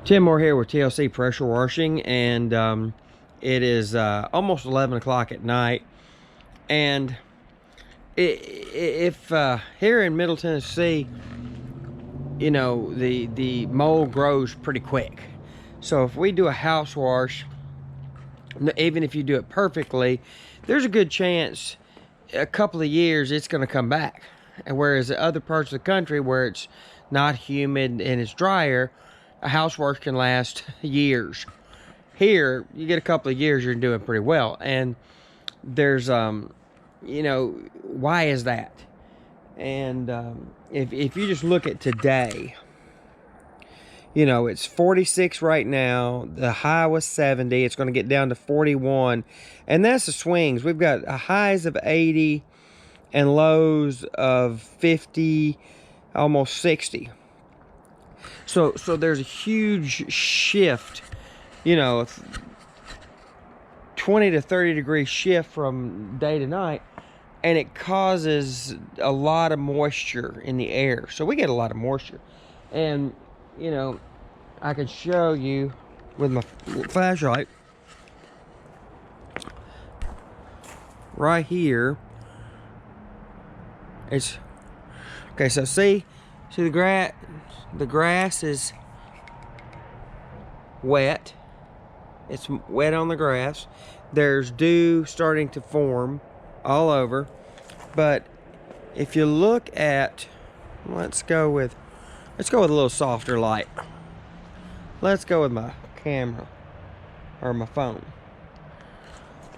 Tim Moore here with TLC Pressure Washing, and it is almost 11 o'clock at night. And if here in Middle Tennessee, you know, the mold grows pretty quick. So if we do a house wash, even if you do it perfectly, there's a good chance a couple of years it's going to come back. And whereas the other parts of the country where it's not humid and it's drier, a house wash can last years. Here, you get a couple of years, you're doing pretty well. And there's, you know, why is that? And if you just look at today, you know, it's 46 right now. The high was 70. It's going to get down to 41. And that's the swings. We've got highs of 80 and lows of 50, almost 60. So there's a huge shift, you know, 20 to 30 degree shift from day to night, and it causes a lot of moisture in the air. So we get a lot of moisture. And, you know, I can show you with my flashlight right here. It's okay. So see the grass is wet. It's wet on the grass. There's dew starting to form all over. But if you look at, let's go with a little softer light. Let's go with my camera or my phone.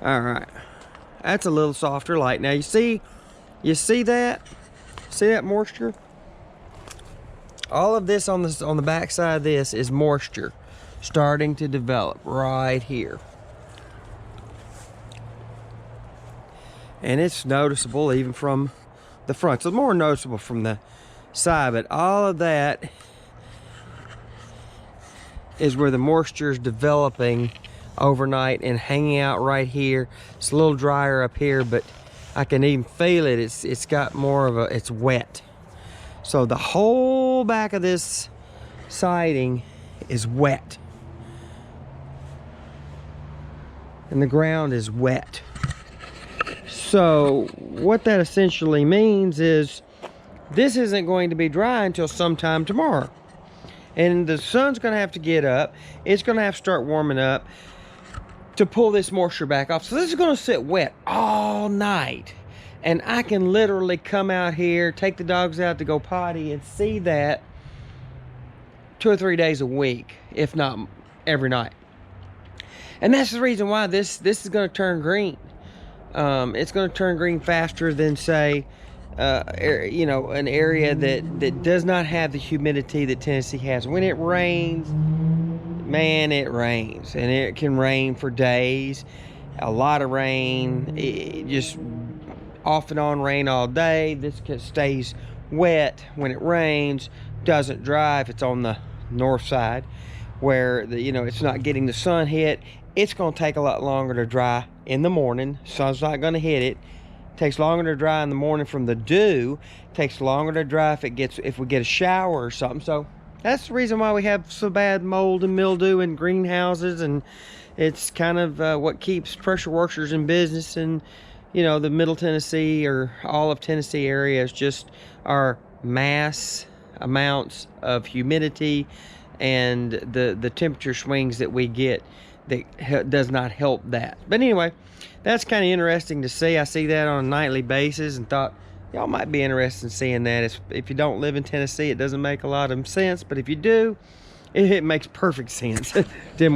All right, that's a little softer light. Now you see that? See that moisture? All of this on the back side of this is moisture starting to develop right here. And it's noticeable even from the front. So more noticeable from the side, but all of that is where the moisture is developing overnight and hanging out right here. It's a little drier up here, but I can even feel it. It's got more of it's wet. So the whole back of this siding is wet. And the ground is wet. So what that essentially means is this isn't going to be dry until sometime tomorrow. And the sun's gonna have to get up. It's gonna have to start warming up to pull this moisture back off. So this is gonna sit wet all night. And I can literally come out here, take the dogs out to go potty, and see that 2 or 3 days a week, if not every night. And that's the reason why this is going to turn green. It's going to turn green faster than, say, you know, an area that does not have the humidity that Tennessee has. When it rains, man, it rains, and it can rain for days. A lot of rain, just off and on rain all day. This stays wet when it rains, doesn't dry if it's on the north side where you know, it's not getting the sun hit. It's going to take a lot longer to dry in the morning. Sun's not going to hit it. Takes longer to dry in the morning from the dew. Takes longer to dry if we get a shower or something. So that's the reason why we have so bad mold and mildew in greenhouses, and it's kind of what keeps pressure washers in business. And you know, the Middle Tennessee or all of Tennessee area is just our mass amounts of humidity and the temperature swings that we get that does not help that. But anyway, that's kind of interesting to see. I see that on a nightly basis and thought y'all might be interested in seeing that. If you don't live in Tennessee, it doesn't make a lot of sense, but if you do, it makes perfect sense. Tim Moore.